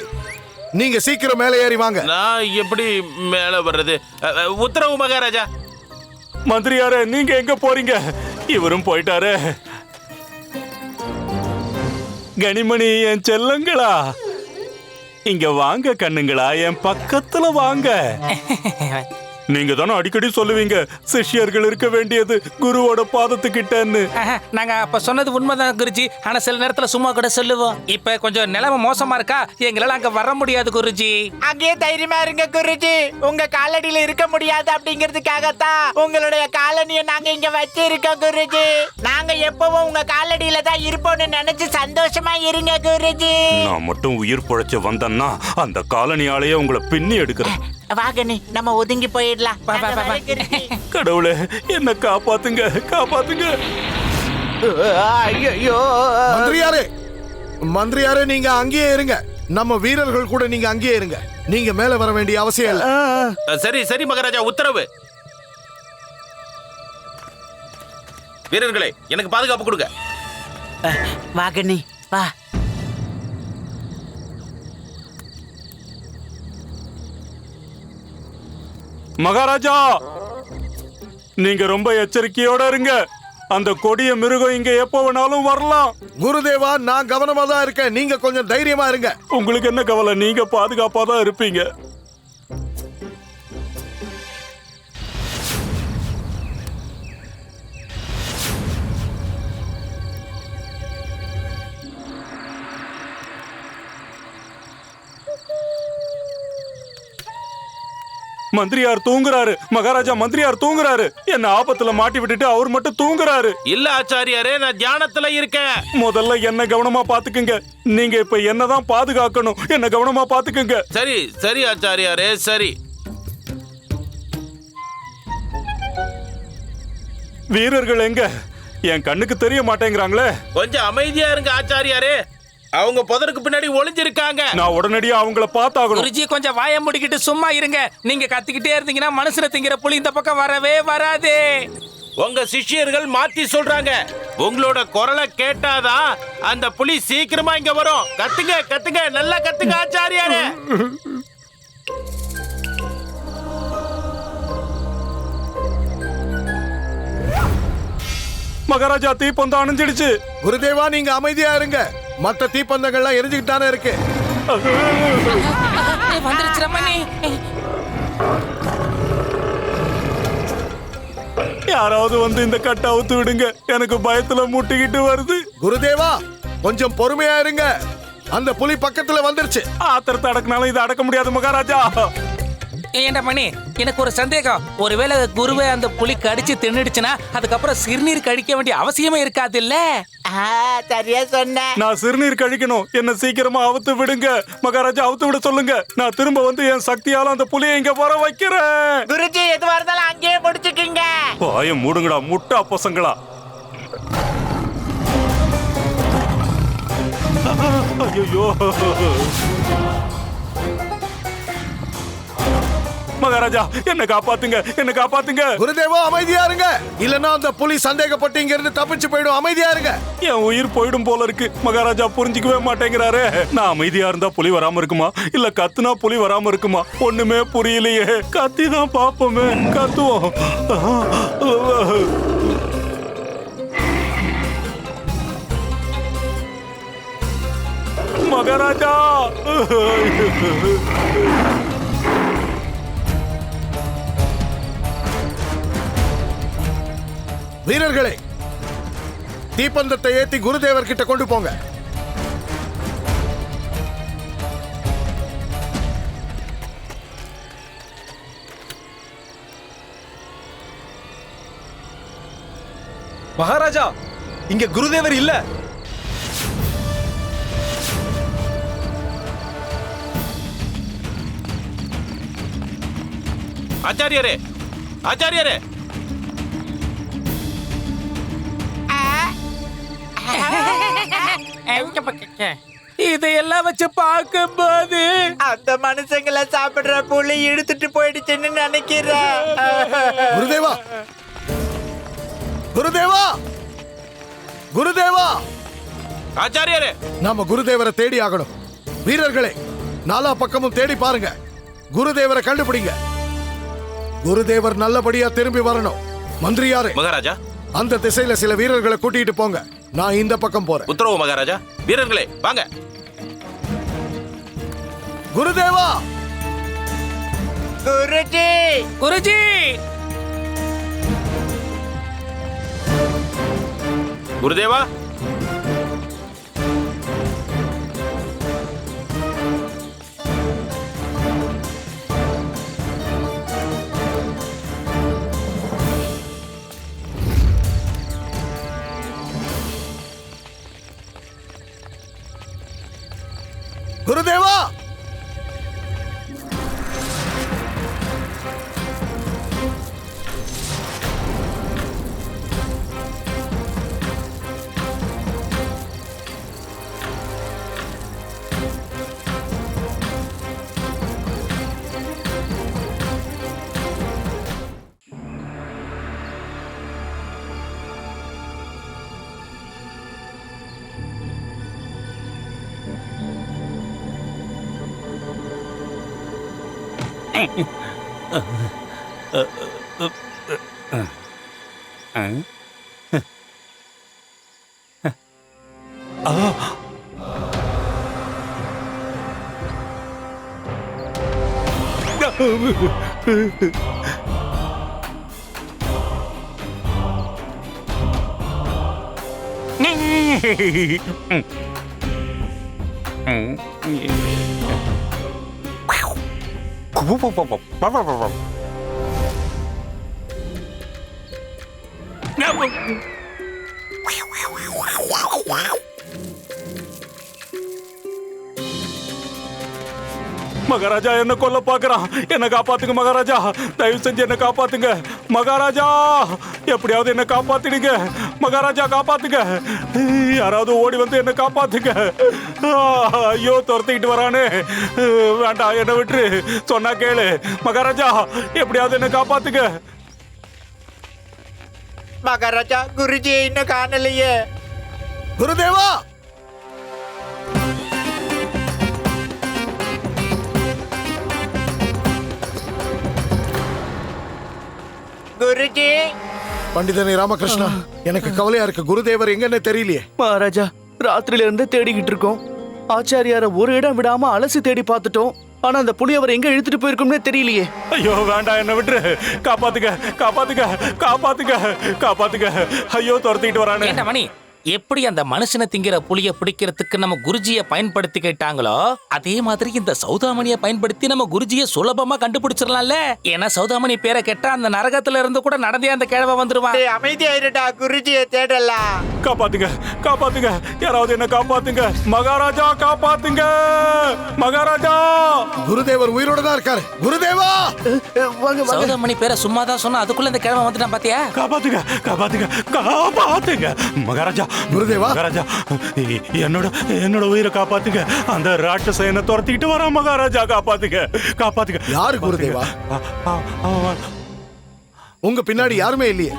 நீங்க சீக்கிரம் மேலே ஏறி வாங்க. நான் எப்படி மேல வர்றது? உத்தரவு மகாராஜா. மந்திரியாரே, நீங்க எங்க போறீங்க? இவரும் போயிட்டாரு. கனிமணி, என் செல்லங்களா, இங்க வாங்க கண்ணுங்களா, என் பக்கத்துல வாங்க. நீங்க தானே அடிக்கடி சொல்லுவீங்க சிஷ்யர்கள் இருக்க வேண்டியது குருவோட பாதத்துக்கிட்டன்னு. நாங்க அப்ப சொன்னது உண்மைதான் குருஜி. ஆனா சில நேரத்துல சும்மா கூட சொல்லுவோம். இப்ப கொஞ்சம் நிலைமை மோசமா இருக்கா, எங்களால அங்க வர முடியாது குருஜி. அங்கேயே தைரியமா இருங்க குருஜி. உங்க காலடியில இருக்க முடியாது அப்படிங்கிறதுக்காகத்தான் உங்களுடைய காலனியை நாங்க இங்க வச்சிருக்கோம் குருஜி. நாங்க எப்பவும் உங்க காலடியில தான் இருப்போம்னு நினைச்சு சந்தோஷமா இருங்க குருஜி. நான் மட்டும் உயிர் பொழைச்சு வந்தேன்னா அந்த காலனியாலேயே உங்களை பின்னி எடுக்கிறேன். வாகனி, நம்ம ஒதுங்கி போயிடலாம். கடவுளே, என்ன காப்பாத்துங்க, காப்பாத்துங்க. மந்திரியாரே, மந்திரியாரே, நீங்க அங்கேயே இருங்க. நம்ம வீரர்கள் கூட நீங்க அங்கேயே இருங்க. நீங்க மேல வர வேண்டிய அவசியம் இல்ல. சரி சரி மகாராஜா, உத்தரவு. வீரர்களே, எனக்கு பாதுகாப்பு கொடுங்க. வாகனி, வா. மகாராஜா, நீங்க ரொம்ப எச்சரிக்கையோட இருங்க. அந்த கொடிய மிருகம் இங்க எப்ப வேணாலும் வரலாம். குருதேவா, நான் கவனமா தான் இருக்கேன். நீங்க கொஞ்சம் தைரியமா இருங்க. உங்களுக்கு என்ன கவலை? நீங்க பாதுகாப்பா தான் இருப்பீங்க. மந்திரியார் தூங்குறாரு. மகாராஜா, மந்திரியார் தூங்குறாரு. என்ன ஆபத்துல மாட்டி விட்டுட்டு அவர் மட்டும் தூங்குறாரு. இல்ல ஆச்சாரியாரே, நான் தியானத்துல இருக்கேன். முதல்ல என்ன கவனமா பாத்துக்குங்க. நீங்க இப்ப என்னதான் பாதுகாக்கணும். என்ன கவனமா பாத்துக்குங்க. சரி சரி ஆச்சாரியாரே, சரி. வீரர்கள் எங்க? என் கண்ணுக்கு தெரிய மாட்டேங்கிறாங்களே. கொஞ்சம் அமைதியா இருங்க ஆச்சாரியாரே. அவங்க புதருக்கு பின்னாடி ஒளிஞ்சிருக்காங்க. நான் உடனடியா அவங்கள பார்த்தாகணும். குருஜி, கொஞ்சம் வாய முடிக்கிட்டு சும்மா இருங்க. நீங்க கத்திக்கிட்டே இருந்தீங்கன்னா மனுஷனை திங்கிற புலி இந்த பக்கம் வரவே வராது. உங்க சிஷ்யர்கள் மாத்தி சொல்றாங்க. உங்களோட குரலை கேட்டாதான் அந்த புலி சீக்கிரமா இங்க வரும். கத்துங்க கத்துங்க, நல்லா கத்துங்க ஆச்சாரியாரே. மகாராஜா, தீப்பந்தம் அணைஞ்சிடுச்சு. குருதேவா, நீங்க அமைதியா இருங்க. மத்த தீப்பந்தங்கள்லாம் எரிஞ்சுக்கிட்டானே இருக்கு. வந்துருச்சு ரமணி. யாராவது வந்து இந்த கட்டை அவுத்து விடுங்க. எனக்கு பயத்துல முட்டிக்கிட்டு வருது. குருதேவா, கொஞ்சம் பொறுமையா இருங்க. அந்த புலி பக்கத்துல வந்துருச்சு. ஆத்திரத்தை அடக்குனாலும் இதை அடக்க முடியாது மகாராஜா. ஏண்டா மணி, எனக்கு ஒரு சந்தேகம். ஒருவேளை குருவை அந்த புலி கடிச்சு தின்னுடுச்சுன்னா அதுக்கப்புறம் சிறுநீர் கழிக்க வேண்டிய அவசியமே இருக்காது இல்ல? சரியா சொன்ன. நான் சிறுநீர் கழிக்கணும், என்ன சீக்கிரமா அவுத்து விடுங்க. மகாராஜா அவுத்து விட சொல்லுங்க. நான் திரும்ப வந்து என் சக்தியால அந்த புலியை இங்க வர வைக்கிறேன். குருஜி எதுவா இருந்தாலும் அங்கேயே முடிச்சுக்கிங்க. வாய மூடுங்கடா முட்டா பசங்களா. ஐயோ மகாராஜா, என்ன காப்பாத்துங்க, என்ன காப்பாத்துங்க. குருதேவா அமைதியா இருங்க, இல்லன்னா அந்த புலி சந்தேகப்பட்டு இங்க இருந்து தப்பிச்சு போயிடும். அமைதியா இருங்க. என் உயிர் போயிடும் போல இருக்கு. மகாராஜா புரிஞ்சுக்கவே மாட்டேங்கிறாரு. நான் அமைதியா இருந்தா புலி வராம இருக்குமா, இல்ல கத்துனா புலி வராம இருக்குமா? ஒண்ணுமே புரியலையே. கத்தி தான் பாப்போமே, கத்துவோம். மகாராஜா, வீரர்களே, தீப்பந்தத்தை ஏத்தி குருதேவர் கிட்ட கொண்டு போங்க. மகாராஜா, இங்க குருதேவர் இல்ல. ஆச்சாரியரே, ஆச்சாரியரே, இதையெல்லாம் வச்சு பார்க்கும்போது அந்த மனுஷங்களை சாப்பிடுற புலி இழுத்துட்டு போயிடுச்சுன்னு நினைக்கிறேன். குருதேவா, குருதேவா, குருதேவா. ஆச்சாரியரே, நாம குருதேவரை தேடி ஆகணும். வீரர்களே, நாலா பக்கமும் தேடி பாருங்க. குருதேவரை கண்டுபிடிங்க. குருதேவர் நல்லபடியா திரும்பி வரணும். மந்திரியாரே, மகாராஜா, அந்த திசையில சில வீரர்களை கூட்டிட்டு போங்க. நான் இந்த பக்கம் போறேன். உத்தரவு மகாராஜா. வீரர்களே வாங்க. குருதேவா, குருஜி, குருஜி, குருதேவா, குருதேவா. மகாராஜா என்ன கொல்ல பாக்குறான். என்ன காப்பாத்துங்க மகாராஜா, தயவு செஞ்சு என்ன காப்பாத்துங்க மகாராஜா. எப்படியாவது என்ன காப்பாத்திடுங்க மகாராஜா, காப்பாத்துங்க. யாராவது ஓடி வந்து என்ன காப்பாத்துங்க. ஐயோ, துரத்திக்கிட்டு வரானே. வேண்டாம், என்ன விட்டுரு. சொன்னா கேளு மகாராஜா, எப்படியாவது என்ன காப்பாத்துங்க. மகாராஜா, குருஜி இன்னும் காணலையே. குருதேவா, குருஜி. பண்டிதனே ராமகிருஷ்ணா, எனக்கு கவலையா இருக்கு. குருதேவர் எங்கன்னு தெரியலையே. மகாராஜா, ராத்திரில இருந்து தேடிக்கிட்டு இருக்கோம். ஆச்சாரியார ஒரு இடம் விடாம அலசி தேடி பார்த்துட்டோம். ஆனா அந்த புலி அவர் எங்க இழுத்துட்டு போயிருக்கும்னே தெரியலையே. ஐயோ வேண்டாம், என்ன விட்டுரு. காப்பாத்துங்க, காப்பாத்துங்க, காப்பாத்துங்க, காப்பாத்துங்க. ஐயோ, துரத்திக்கிட்டு வரானே. ஏண்டா மணி, எப்படி அந்த மனுஷனை திங்கிற புலிய பிடிக்கிறதுக்கு நம்ம குருஜியை பயன்படுத்திக்கிட்டாங்களோ அதே மாதிரி இந்த சௌதாமணியை பயன்படுத்தி நம்ம குருஜியை சுலபமா கண்டுபிடிச்சிடலாம்ல. ஏன்னா சௌதாமணி பேரை கேட்டா அந்த நரகத்துல இருந்து கூட நடந்தே அந்த கிழவ வந்துருவான். அமைதியாயிருடா, குருஜியை தேடலாம். காப்பாத்துங்க, காப்பாத்துங்க, யாராவது என்ன காப்பாத்துங்க, மகாராஜா காப்பாத்துங்க, மகாராஜா. குருதேவர் உயிரோட தான் இருக்காரு. குருதேவா, சௌதாமணி பேரை சும்மா தான் சொன்னா அதுக்குள்ள இந்த கிழவன் வந்துட்டான் பாத்தியா? காப்பாத்துங்க, காப்பாத்துங்க, காப்பாத்துங்க, மகாராஜா. குருதேவா, மகாராஜா, என்னோட உயிரை காப்பாத்துங்க. அந்த ராட்சச என்ன துரத்திக்கிட்டு வரா, மகாராஜா காப்பாத்துங்க, காப்பாத்துங்க. யாரு குருதேவா? உங்க பின்னாடி யாருமே இல்லையே.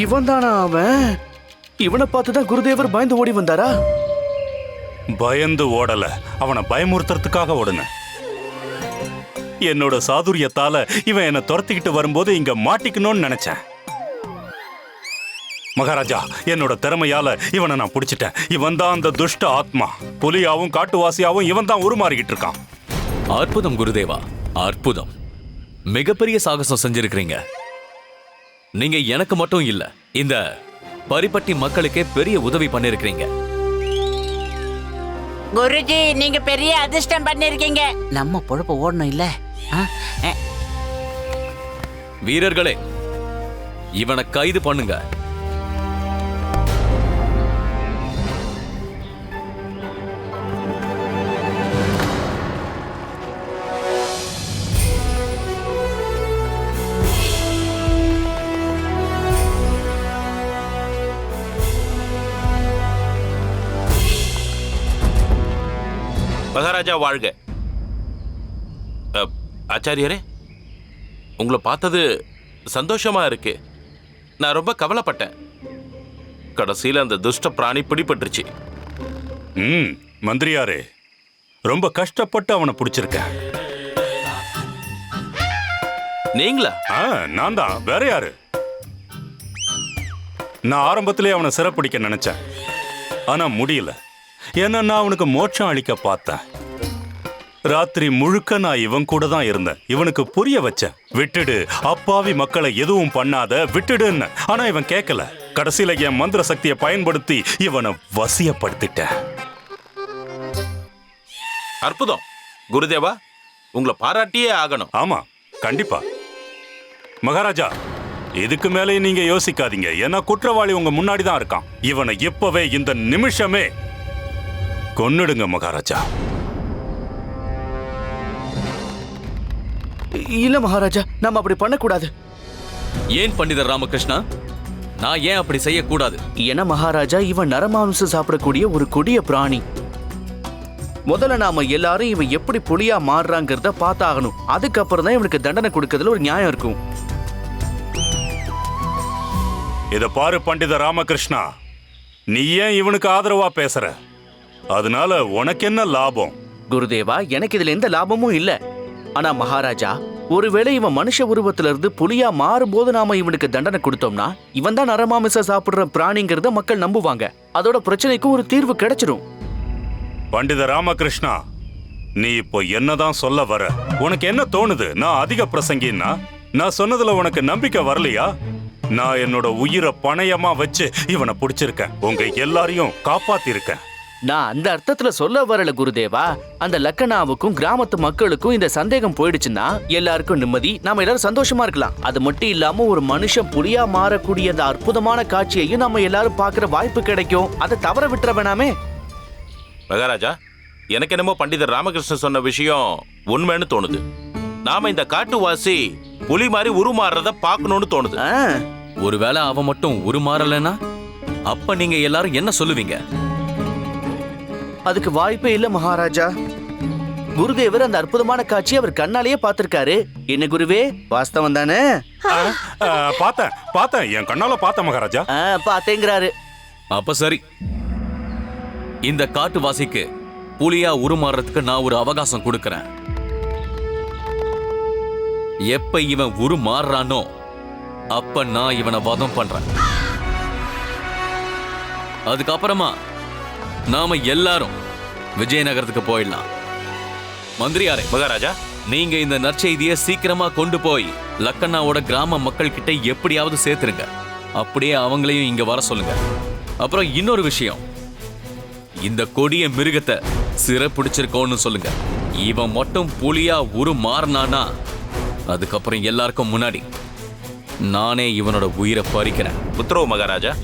இவன் தானா அவன்? இவனை பார்த்துதான் குருதேவர் பயந்து ஓடி வந்தாரா? பயந்து ஓடல, அவனை பயமுறுத்துறதுக்காக ஓடுன. என்னோட சாதுரியத்தால இவன் என்ன துரத்திக்கிட்டு வரும்போது இங்க மாட்டிக்கணும்னு நினைச்சேன். மகாராஜா, என்னோட திறமையால இவனை நான் பிடிச்சிட்டேன். இவன் தான் அந்த துஷ்ட ஆத்மா. புலியாவும் காட்டுவாசியாவும் இவன் தான் உருமாறிக்கிட்டு இருக்கான். அற்புதம் குருதேவா, அற்புதம். மிகப்பெரிய சாகசம் செஞ்சிருக்கிறீங்க. நீங்க எனக்கு மட்டும் இல்ல, இந்த பரிப்பட்டி மக்களுக்கே பெரிய உதவி பண்ணிருக்கீங்க. குருஜி, நீங்க பெரிய அதிர்ஷ்டம் பண்ணிருக்கீங்க. நம்ம பொழப்ப ஓடணும் இல்ல? வீரர்களே, இவனை கைது பண்ணுங்க. மகாராஜா வாழ்க. ஆச்சாரியரே, உங்களை பார்த்தது சந்தோஷமா இருக்கு. நான் ரொம்ப கவலைப்பட்டேன். கடைசியில் அந்த துஷ்ட பிராணி பிடிபட்டுருச்சு. மந்திரியாரே, ரொம்ப கஷ்டப்பட்டு அவனை பிடிச்சிருக்க. நீங்களா? நான் தான், வேற யாரு? நான் ஆரம்பத்திலே அவனை சிறப்பிடிக்க நினைச்சேன், ஆனா முடியல. ஏன்னா நான் அவனுக்கு மோட்சம் அளிக்க பார்த்தேன். ராத்திரி முழுக்க நான் இவன் கூட தான் இருந்தேன். இவனுக்கு புரிய வச்சேன், விட்டுடு, அப்பாவி மக்களை எதுவும் பண்ணாத, விட்டுடுன்னு. ஆனா இவன் கேட்கல. கடைசியில என் மந்திர சக்தியை பயன்படுத்தி இவனை வசியப்படுத்திட்டேன். அற்புதம் குருதேவா, உங்களை பாராட்டியே ஆகணும். ஆமா, கண்டிப்பா. மகாராஜா, இதுக்கு மேலே நீங்க யோசிக்காதீங்க. ஏன்னா குற்றவாளி உங்க முன்னாடி தான் இருக்கான். இவனை இப்பவே, இந்த நிமிஷமே கொன்னுடுங்க மகாராஜா. இல்ல மகாராஜா, நாம அப்படி பண்ணக்கூடாது. ஏன் பண்டிதர் ராமகிருஷ்ணா? நான் ஏன் அப்படி செய்யக்கூடாது? ஏன்னா மகாராஜா, இவன் நரமாம்சம் சாப்பிடக்கூடிய ஒரு கொடிய பிராணி. முதல்ல நாம எல்லாரும் இவன் எப்படி புலியா மாறுறாங்கிறத பார்த்தாகணும். அதுக்கப்புறம் தான் இவனுக்கு தண்டனை கொடுக்கறதுல ஒரு நியாயம் இருக்கும். இத பாரு பண்டித ராமகிருஷ்ணா, நீ ஏன் இவனுக்கு ஆதரவா பேசுற? அதனால உனக்கு என்ன லாபம்? குருதேவா, எனக்கு இதுல எந்த லாபமும் இல்ல. ஆனா மகாராஜா, ஒருவேளை இவன் மனுஷ உருவத்துல இருந்து புலியா மாறும்போது நாம இவனுக்கு தண்டனை கொடுத்தோம்னா இவன் தான் நரமாமிசம் சாப்பிடுற பிராணிங்கிறத மக்கள் நம்புவாங்க. அதோட பிரச்சனைக்கும் ஒரு தீர்வு கிடைச்சிடும். பண்டித ராமகிருஷ்ணா, நீ இப்போ என்னதான் சொல்ல வர? உனக்கு என்ன தோணுது? நான் அதிக பிரசங்கின்னா நான் சொன்னதுல உனக்கு நம்பிக்கை வரலையா? நான் என்னோட உயிரை பணயமா வச்சு இவனை பிடிச்சிருக்கேன். உங்க எல்லாரையும் காப்பாத்திருக்கேன். நான் அந்த அர்த்தத்துல சொல்ல வரல குருதேவா. அந்த லக்கனாவுக்கும் கிராமத்து மக்களுக்கும் இந்த சந்தேகம் போயிடுச்சுன்னா எல்லாருக்கும் நிம்மதி, நாம எல்லாரும் சந்தோஷமா இருக்கலாம். அது மட்டும் இல்லாம ஒரு மனுஷன் புலியா மாறக்கூடிய அந்த அற்புதமான காட்சியையும் நம்ம எல்லாரும் பாக்குற வாய்ப்பு கிடைக்கும். அதை தவற விட்டுற வேணாமே. மகாராஜா, எனக்கு என்னமோ பண்டிதர் ராமகிருஷ்ணன் சொன்ன விஷயம் உண்மைன்னு தோணுது. நாம இந்த காட்டுவாசி புலி மாதிரி உருமாறுறத பார்க்கணும்னு தோணுது. ஒருவேளை அவன் மட்டும் உருமாறலன்னா அப்ப நீங்க எல்லாரும் என்ன சொல்லுவீங்க? அதுக்கு வாய்ப்பே இல்ல மகாராஜா. குருதேவர் அந்த அற்புதமான காட்சி அவர் கண்ணாலேயே பார்த்திருக்காரு. என்ன குருவே, வாஸ்தவம் தானே? பார்த்தேன் என் கண்ணால பார்த்தேன் மகாராஜா. பார்த்தேங்கிறாரு. அப்ப சரி, இந்த காட்டுவாசிக்கு புலியா உருமாறுறதுக்கு நான் ஒரு அவகாசம் கொடுக்கறேன். எப்ப இவன் உருமாறுறானோ அப்ப நான் இவனை வதம் பண்றேன். அதுக்கப்புறமா நாம எல்லாரும் விஜயநகரத்துக்கு போயிடலாம். மந்திரியாரே, மகாராஜா, நீங்க இந்த நற்செய்தியை சீக்கிரமா கொண்டு போய் லக்கண்ணாவோட கிராம மக்கள் கிட்ட எப்படியாவது சேர்த்துருங்க. அப்படியே அவங்களையும் இங்க வர சொல்லுங்க. அப்புறம் இன்னொரு விஷயம், இந்த கொடிய மிருகத்தை சிறைப்பிடிச்சிருக்கோன்னு சொல்லுங்க. இவன் மட்டும் புலியா உருமாறினானா அதுக்கப்புறம் எல்லாருக்கும் முன்னாடி நானே இவனோட உயிரை பறிக்கிறேன். உத்தரவு மகாராஜா.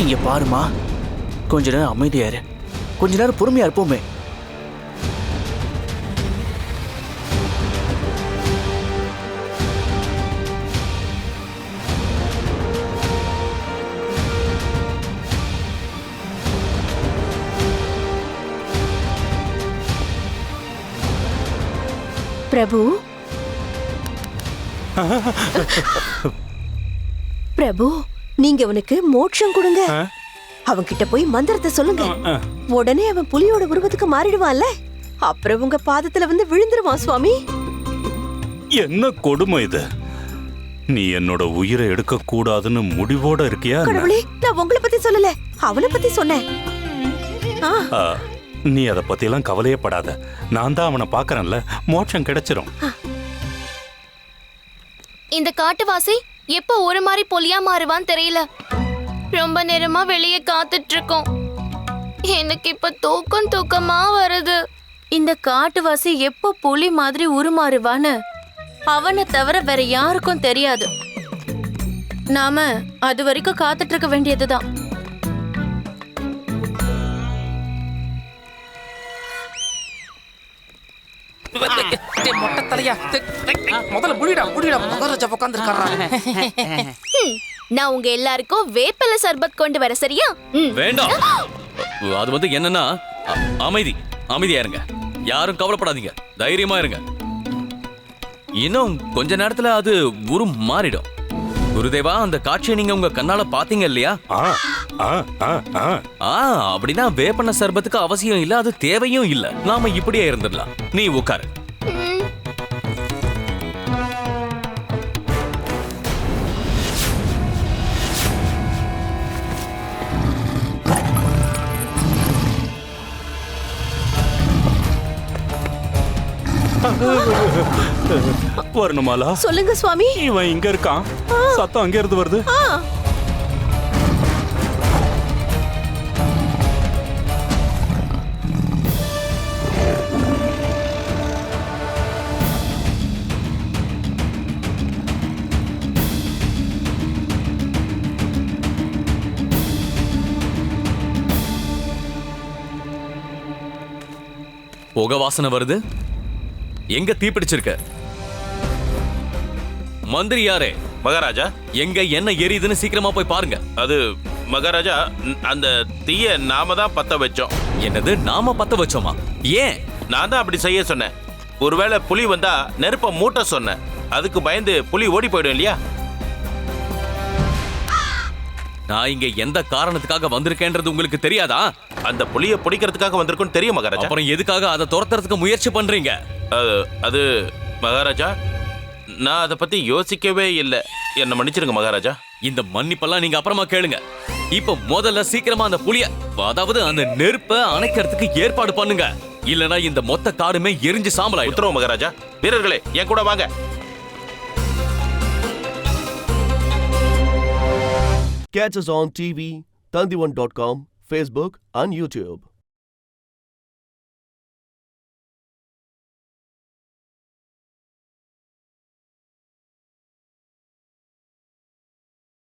இங்க பாருமா, கொஞ்ச நேரம் அமைதியா இரு, கொஞ்ச நேரம் பொறுமையா இருப்போமே. பிரபு, பிரபு, நீங்க அவனுக்கு மோட்சம் கொடுங்க. அவன்கிட்ட போய் மந்திரத்தை சொல்லுங்க. உடனே அவன் புலியோட உருவத்துக்கு மாறிடுவான்ல. அப்புறம் உங்க பாதத்துல வந்து விழுந்துருவான் சுவாமி. என்ன கொடுமை இது! நீ என்னோட உயிரை எடுக்க கூடாதுன்னு முடிவோட இருக்கியா? கடவுளே, நான் உங்களை பத்தி சொல்லல, அவனை பத்தி சொன்னேன். நீ அதை பத்தி எல்லாம் கவலையே படாத. நான் தான் அவனை பாக்குறேன்ல, மோட்சம் கிடைச்சிரும். இந்த காட்டுவாசி எப்போ ஒரு மாதிரி பொலியா மாறுவான்னு தெரியல. ரொம்ப நேரமா வெளியே காத்துட்டு இருக்கோம். எனக்கு இப்ப தூக்கமா வருது. இந்த காட்டுவாசி எப்போ புலி மாதிரி உருமாறுவான்னு அவனை தவிர வேற யாருக்கும் தெரியாது. நாம அது வரைக்கும் காத்துட்டு இருக்க வேண்டியதுதான். மொட்டை தலையா, முதல்ல புடிடா மகாராஜா உட்கார்ந்திருக்காரா. நான் உங்க எல்லாருக்கும் வேப்பிலை சர்பத் கொண்டு வர, சரியா? வேண்டாம். அது வந்து என்னன்னா, அமைதியா இருங்க. யாரும் கவலைப்படாதீங்க, தைரியமா இருங்க. இன்னும் கொஞ்ச நேரத்துல அது உரு மாறிடும். குருதேவா, அந்த காட்சியை நீங்க உங்க கண்ணால பாத்தீங்க இல்லையா? அப்படின்னா வேப்பன சர்பத்துக்கு அவசியம் இல்ல, அது தேவையும் இல்ல. நாம இப்படியே இருந்துடலாம். நீ உட்காரு. வரணுமாலா? சொல்லுங்க சுவாமி. இவன் இங்க இருக்கான், சத்தம் அங்க இருந்து வருது. புகை வாசனை வருது. எங்க தீ பிடிச்சிருக்க? மந்திரி யாரே? மகாராஜா, எங்க என்ன எரியுதுன்னு சீக்கிரமா போய் பாருங்க. அது மகாராஜா, அந்த தீய நாம தான் பத்த வச்சோம். என்னது, நாம பத்த வச்சோமா? ஏன்? நான் தான் அப்படி செய்ய சொன்னேன். ஒருவேளை புலி வந்தா நெருப்ப மூட்ட சொன்னேன். அதுக்கு பயந்து புலி ஓடி போயிடும் இல்லையா? நான் இங்க எந்த காரணத்துக்காக வந்திருக்கேன்றது உங்களுக்கு தெரியாதா? அந்த புலியை பிடிக்கிறதுக்காக வந்திருக்குன்னு தெரியும் மகாராஜா. அப்புறம் எதுக்காக அதை துரத்துறதுக்கு முயற்சி பண்றீங்க? அது மகாராஜா, நான் அதை பத்தி யோசிக்கவே இல்லை. என்ன மன்னிச்சிருங்க மகாராஜா. இந்த மன்னிப்பெல்லாம் நீங்க அப்புறமா கேளுங்க. இப்ப முதல்ல சீக்கிரமா அந்த புலிய, அதாவது அந்த நெருப்பை அணைக்கிறதுக்கு ஏற்பாடு பண்ணுங்க. இல்லனா இந்த மொத்த காடுமே எரிஞ்சு சாம்பலாயிடும். உத்தரவு மகாராஜா. வீரர்களே, என் கூட வாங்க. Catch us on TV, Tandivan.com, Facebook and YouTube.